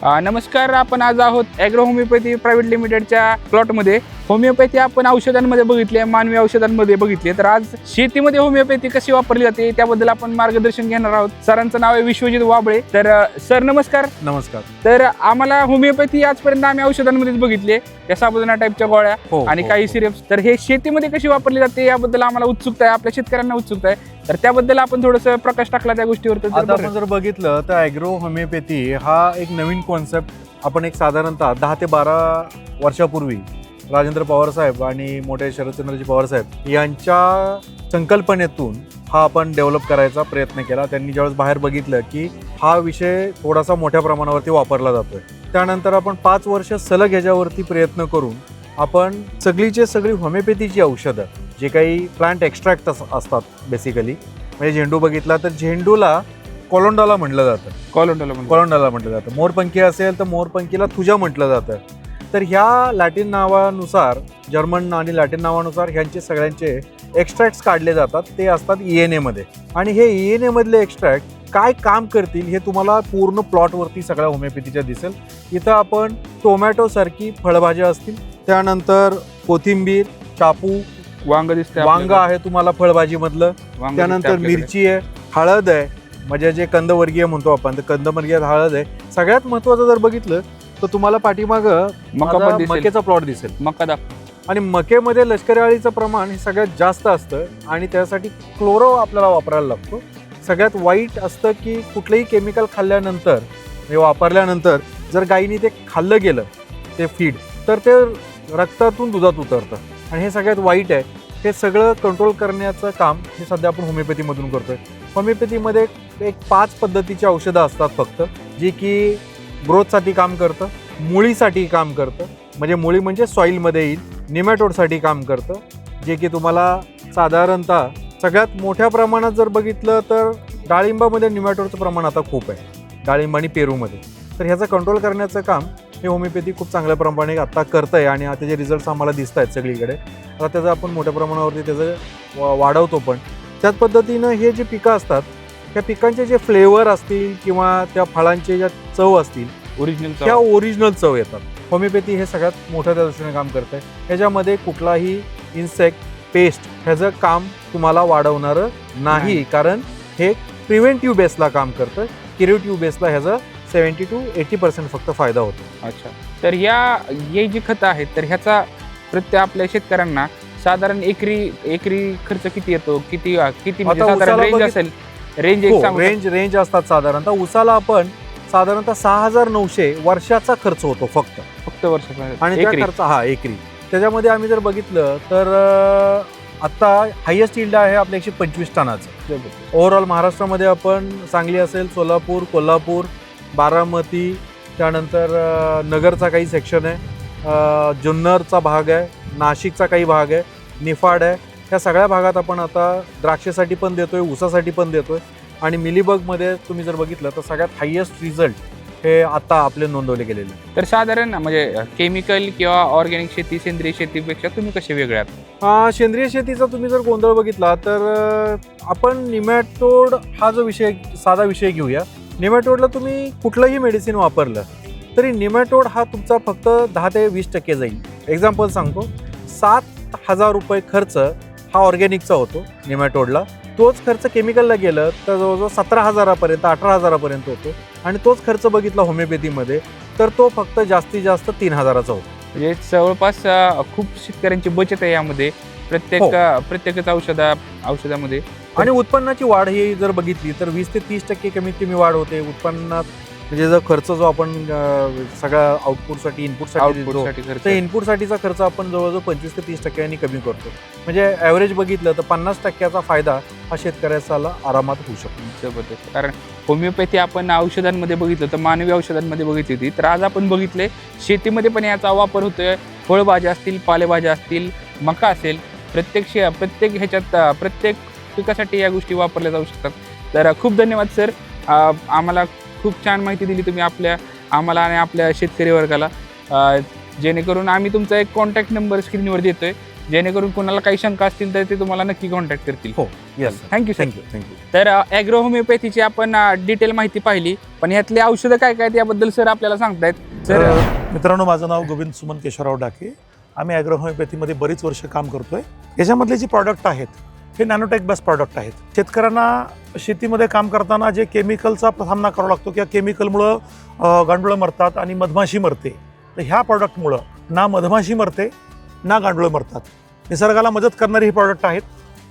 नमस्कार. आपण आज आहोत ॲग्रो होमिओपॅथी प्रायव्हेट लिमिटेडच्या प्लॉटमध्ये. होमिओपॅथी आपण औषधांमध्ये बघितले, मानवी औषधांमध्ये बघितले, तर आज शेतीमध्ये होमिओपॅथी कशी वापरली जाते त्याबद्दल आपण मार्गदर्शन घेणार आहोत. सरांचं नाव आहे विश्वजित वाबळे. तर सर नमस्कार. नमस्कार. तर आम्हाला होमिओपॅथी आजपर्यंत आम्ही औषधांमध्येच बघितले, त्या साबुदाणा टाईपच्या गोळ्या आणि काही सिरप्स. तर हे शेतीमध्ये कशी वापरली जाते याबद्दल आम्हाला उत्सुकता आहे, आपल्या शेतकऱ्यांना उत्सुकता आहे. तर त्याबद्दल आपण थोडंसं प्रकाश टाकला त्या गोष्टीवर. आता आपण जर बघितलं तर ॲग्रो होमिओपॅथी हा एक नवीन कॉन्सेप्ट आपण एक साधारणतः 10 ते 12 वर्षापूर्वी राजेंद्र पवार साहेब आणि मोठे शरदचंद्रजी पवार साहेब यांच्या संकल्पनेतून हा आपण डेव्हलप करायचा प्रयत्न केला. त्यांनी ज्यावेळेस बाहेर बघितलं की हा विषय थोडासा मोठ्या प्रमाणावरती वापरला जातोय, त्यानंतर आपण 5 वर्ष सलग ह्याच्यावरती प्रयत्न करून आपण सगळीचे सगळी होमिओपॅथीची औषधं जे काही प्लांट एक्स्ट्रॅक्ट असतात बेसिकली, म्हणजे झेंडू बघितला तर झेंडूला कोलोंडाला म्हटलं जातं, कोलोंडाला म्हटलं जातं. मोरपंखी असेल तर मोरपंखीला तुझा म्हटलं जातं. तर ह्या लॅटिन नावानुसार, जर्मन आणि लॅटिन नावानुसार ह्यांचे सगळ्यांचे एक्स्ट्रॅक्ट्स काढले जातात. ते असतात ENA मध्ये. आणि हे ENA मधले एक्स्ट्रॅक्ट काय काम करतील हे तुम्हाला पूर्ण प्लॉटवरती सगळ्या होमिओपॅथीच्या दिसेल. इथं आपण टोमॅटो सारखी फळभाज्या असतील, त्यानंतर कोथिंबीर, चापू, वांग आहे तुम्हाला फळभाजी मधलं, त्यानंतर मिरची आहे, हळद आहे, म्हणजे जे कंदवर्गीय म्हणतो आपण, तर कंदवर्गीय हळद आहे. सगळ्यात महत्वाचं जर बघितलं तर तुम्हाला पाठीमागं मकेचा प्लॉट दिसेल. मका आणि मकेमध्ये लष्करी अळीचं प्रमाण हे सगळ्यात जास्त असतं आणि त्यासाठी क्लोरो आपल्याला वापरायला लागतो. सगळ्यात वाईट असतं की कुठलंही केमिकल खाल्ल्यानंतर, हे वापरल्यानंतर जर गायीने ते खाल्लं गेलं ते फीड, तर ते रक्तातून दुधात उतरतं आणि हे सगळ्यात वाईट आहे. हे सगळं कंट्रोल करण्याचं काम हे सध्या आपण होमिओपॅथीमधून करतोय. होमिओपॅथीमध्ये एक 5 पद्धतीची औषधं असतात फक्त, जी की ग्रोथसाठी काम करतं, मुळीसाठी काम करतं, म्हणजे मुळी म्हणजे सॉईलमध्ये येईल, निमॅटोडसाठी काम करतं, जे की तुम्हाला साधारणतः सगळ्यात मोठ्या प्रमाणात जर बघितलं तर डाळिंबामध्ये निमॅटोडचं प्रमाण आता खूप आहे, डाळिंब आणि पेरूमध्ये. तर ह्याचं कंट्रोल करण्याचं काम हे होमिओपॅथी खूप चांगल्या प्रमाणे आता करतं आहे आणि त्याचे रिझल्ट्स आम्हाला दिसत आहेत सगळीकडे. आता त्याचं आपण मोठ्या प्रमाणावरती त्याचं वाढवतो पण. त्याच पद्धतीनं हे जे पिकं असतात त्या पिकांचे जे फ्लेवर असतील किंवा त्या फळांचे ज्या चव असतील त्या ओरिजिनल चव येतात. होमिओपॅथी हे सगळ्यात मोठं त्या दृष्टीने काम करतं आहे. ह्याच्यामध्ये कुठलाही इन्सेक्ट, पेस्ट ह्याचं काम तुम्हाला वाढवणारं नाही, कारण हे प्रिव्हेंटिव्ह बेसला काम करतं. क्युरेटिव्ह बेसला ह्याचं 70 to 80% फक्त फायदा होतो. अच्छा. तर हे जी खतं आहेत तर ह्याचा प्रत्येक आपल्या शेतकऱ्यांना साधारण एकरी खर्च किती येतो, किती म्हणजे साधारण रेंज असेल? रेंज असतात साधारणतः. उसाला आपण साधारणतः 6,900 वर्षाचा खर्च होतो फक्त वर्षाचा, आणि त्या खर्च एकरी. त्याच्यामध्ये आम्ही जर बघितलं तर आता हायेस्ट यील्ड आहे आपल्या 125 टनाचं. ओव्हरऑल महाराष्ट्रामध्ये आपण सांगली असेल, सोलापूर, कोल्हापूर, बारामती, त्यानंतर नगरचा काही सेक्शन आहे, जुन्नरचा भाग आहे, नाशिकचा काही भाग आहे, निफाड आहे. ह्या सगळ्या भागात आपण आता द्राक्षासाठी पण देतोय, ऊसासाठी पण देतोय. आणि मिलीबगमध्ये तुम्ही जर बघितलं तर सगळ्यात हायेस्ट रिझल्ट हे आता आपले नोंदवले गेलेले. तर साधारण म्हणजे केमिकल किंवा ऑर्गॅनिक शेती, सेंद्रिय शेतीपेक्षा तुम्ही कसे वेगळे आहात? सेंद्रिय शेतीचा तुम्ही जर गोंधळ बघितला तर आपण निमॅटोड हा जो विषय, साधा विषय घेऊया. निमॅटोडला तुम्ही कुठलंही मेडिसिन वापरलं तरी निमॅटोड हा तुमचा फक्त 10 ते 20% जाईल. एक्झाम्पल सांगतो, 7,000 रुपये खर्च हा ऑर्गॅनिकचा होतो निमॅटोडला. तोच खर्च केमिकलला गेलं तर जवळजवळ 17,000पर्यंत, 18,000पर्यंत होतो. आणि तोच खर्च बघितला होमिओपॅथीमध्ये तर तो फक्त जास्तीत जास्त 3,000चा होतो. म्हणजे जवळपास खूप शेतकऱ्यांची बचत आहे यामध्ये, प्रत्येकच औषधामध्ये. आणि उत्पन्नाची वाढ ही जर बघितली तर 20 ते 30% कमीत कमी वाढ होते उत्पन्नात. म्हणजे जर खर्च जो आपण सगळ्या आउटपुटसाठी, इनपुटसाठीचा खर्च आपण जवळजवळ 25 ते 30% कमी करतो. म्हणजे ॲव्हरेज बघितलं तर 50%चा फायदा हा शेतकऱ्याला आरामात होऊ शकतो. जबरदस्त. कारण होमिओपॅथी आपण औषधांमध्ये बघितलं तर मानवी औषधांमध्ये बघितली होती, तर आज आपण बघितले शेतीमध्ये पण याचा वापर होतोय. फळभाज्या असतील, पालेभाज्या असतील, मका असेल, प्रत्येक ह्याच्यात प्रत्येक पिकासाठी या गोष्टी वापरल्या जाऊ शकतात. तर खूप धन्यवाद सर, आम्हाला खूप छान माहिती दिली तुम्ही आम्हाला आणि आपल्या शेतकरी वर्गाला. जेणेकरून आम्ही तुमचा एक कॉन्टॅक्ट नंबर स्क्रीनवर देतोय, जेणेकरून कुणाला काही शंका असतील तर ते तुम्हाला नक्की कॉन्टॅक्ट करतील. हो, येस, थँक्यू सर. थँक्यू. तर ॲग्रो होमिओपॅथीची आपण डिटेल माहिती पाहिली, पण यातली औषधं काय काय याबद्दल सर आपल्याला सांगतायत. सर मित्रांनो, माझं नाव गोविंद सुमन केशवराव डाके. आम्ही ॲग्रो होमिओपॅथीमध्ये बरीच वर्ष काम करतोय. याच्यामधले जे प्रॉडक्ट आहेत हे नॅनोटेक बेस्ड प्रॉडक्ट आहेत. शेतकऱ्यांना शेतीमध्ये काम करताना जे केमिकलचा सामना करावा लागतो किंवा केमिकलमुळं गांडुळं मरतात आणि मधमाशी मरते, तर ह्या प्रॉडक्टमुळं ना मधमाशी मरते ना गांडुळं मरतात. निसर्गाला मदत करणारे हे प्रॉडक्ट आहेत.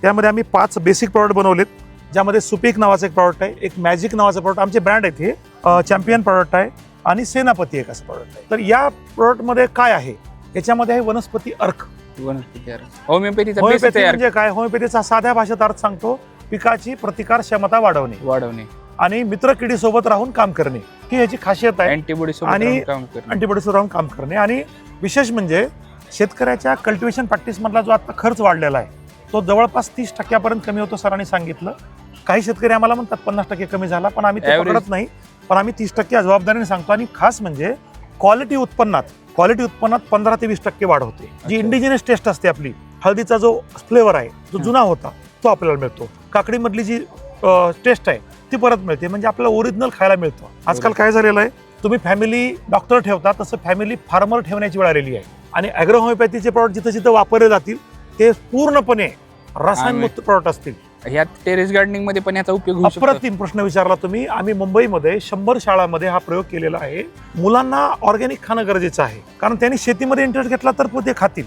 त्यामध्ये आम्ही 5 बेसिक प्रॉडक्ट बनवलेत, ज्यामध्ये सुपीक नावाचं एक प्रॉडक्ट आहे, एक मॅजिक नावाचं प्रॉडक्ट, आमचे ब्रँड आहेत हे, चॅम्पियन प्रॉडक्ट आहे आणि सेनापती एक असं प्रॉडक्ट आहे. तर या प्रॉडक्टमध्ये काय आहे, याच्यामध्ये आहे वनस्पती अर्क. होमिओपॅथीचा होमिओपॅथी म्हणजे काय? होमिओपॅथीचा साध्या भाषेत अर्थ सांगतो, पिकाची प्रतिकार क्षमता वाढवणे आणि मित्र किडीसोबत राहून काम करणे, ही याची खासियत आहे. अँटीबॉडी आणि अँटीबॉडीसोबत राहून काम करणे. आणि विशेष म्हणजे शेतकऱ्याच्या कल्टिवेशन प्रॅक्टिस मधला जो आता खर्च वाढलेला आहे तो जवळपास 30% कमी होतो. सरांनी सांगितलं. काही शेतकरी आम्हाला म्हणतात 50% कमी झाला, पण आम्ही ते पकडत नाही. पण आम्ही 30% जबाबदारीने सांगतो. आणि खास म्हणजे क्वालिटी उत्पन्नात 15 ते 20% वाढ होते. जी इंडिजिनस टेस्ट असते आपली, हळदीचा जो फ्लेवर आहे जो जुना होता तो आपल्याला मिळतो. काकडीमधली जी टेस्ट आहे ती परत मिळते, म्हणजे आपल्याला ओरिजिनल खायला मिळतं. आजकाल काय झालेलं आहे, तुम्ही फॅमिली डॉक्टर ठेवता तसं फॅमिली फार्मर ठेवण्याची वेळ आलेली आहे. आणि ॲग्रो होमिओपॅथीचे प्रॉडक्ट जिथं जिथं वापरले जातील ते पूर्णपणे रसायनमुक्त प्रॉडक्ट असतील. ह्यात टेरेस गार्डनिंग मध्ये पण याचा उपयोग होऊ शकतो. अप्रतिम प्रश्न विचारला तुम्ही. आम्ही मुंबईमध्ये 100 शाळांमध्ये हा प्रयोग केलेला आहे. मुलांना ऑर्गॅनिक खाणं गरजेचं आहे, कारण त्यांनी शेतीमध्ये इंटरेस्ट घेतला तर ते खातील.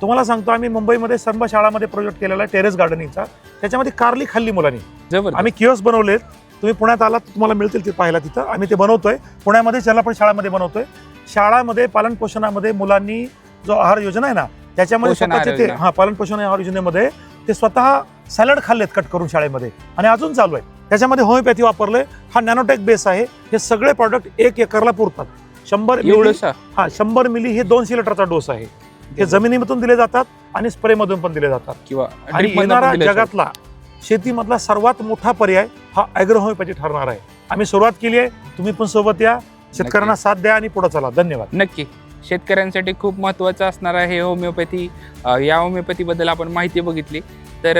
तुम्हाला सांगतो, आम्ही मुंबईमध्ये सर्व शाळांमध्ये प्रोजेक्ट केलेला आहे टेरेस गार्डनिंगचा. त्याच्यामध्ये कारली खाल्ली मुलांनी. जबरदस्त. आम्ही किओस्क बनवलेत. तुम्ही पुण्यात आलात तर तुम्हाला मिळतील ते पाहायला. तिथं आम्ही ते बनवतोय. पुण्यामध्ये चल्लापड शाळामध्ये बनवतोय. शाळामध्ये पालन पोषणामध्ये मुलांनी जो आहार योजना आहे ना, त्याच्यामध्ये स्वतःचे ते पालन पोषण आहार योजनेमध्ये ते स्वतः सॅलड खाल्लेत कट करून शाळेमध्ये, आणि अजून चालू आहे. त्याच्यामध्ये होमिओपॅथी वापरलंय. हा नॅनोटेक बेस आहे. हे सगळे प्रॉडक्ट 1 एकरला पुरतात. 100 मिली हे 200 लिटरचा डोस आहे. हे जमिनीमधून दिले जातात आणि स्प्रे मधून पण दिले जातात. किंवा आणि येणारा जगातला शेतीमधला सर्वात मोठा पर्याय हा ॲग्रो होमिओपॅथी ठरणार आहे. आम्ही सुरुवात केली आहे. तुम्ही पण सोबत या, शेतकऱ्यांना साथ द्या आणि पुढे चला. धन्यवाद. नक्की. शेतकऱ्यांसाठी खूप महत्त्वाचं असणार आहे होमिओपॅथी. या होमिओपॅथीबद्दल आपण माहिती बघितली, तर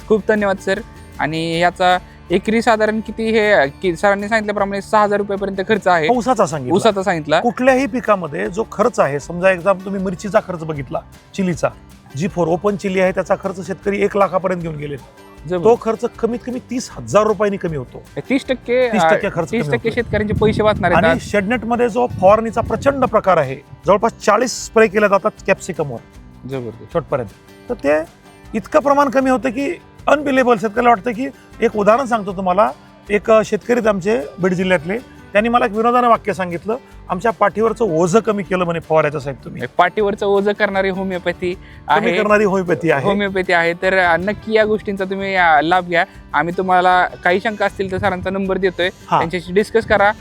खूप धन्यवाद सर. आणि याचा एकरी साधारण किती, हे सरांनी सांगितल्याप्रमाणे 6,000 रुपयापर्यंत खर्च आहे. ऊसाचा सांगितला. कुठल्याही पिकामध्ये जो खर्च आहे, समजा एक्झाम तुम्ही मिरचीचा खर्च बघितला, चिलीचा G4 ओपन चिली आहे, त्याचा खर्च शेतकरी 1 लाखापर्यंत घेऊन गेले. तो खर्च कमीत कमी 30,000 रुपयांनी कमी होतो. 30% खर्च 30% शेतकऱ्यांचे पैसे वाचणार आणि आहेत. शेडनेट मध्ये जो फवारणीचा प्रचंड प्रकार आहे, जवळपास 40 स्प्रे केले जातात कॅप्सिकमवर जबरदस्त छोटपर्यंत. तर ते इतकं प्रमाण कमी होतं की अनबिलेबल. शेतकऱ्याला वाटतं की, एक उदाहरण सांगतो तुम्हाला. एक शेतकरी आमचे बीड जिल्ह्यातले, त्यांनी मला एक विनोदानं वाक्य सांगितलं, आमच्या पाठीवरचं ओझं कमी केलं म्हणे फवारायचं साहेब तुम्ही. पाठीवरचं ओझं करणारी होमिओपॅथी आहे. होमिओपॅथी आहे. तर नक्की या गोष्टींचा तुम्ही लाभ घ्या. आम्ही तुम्हाला काही शंका असतील तर सरांचा नंबर देतोय, त्यांच्याशी डिस्कस करा.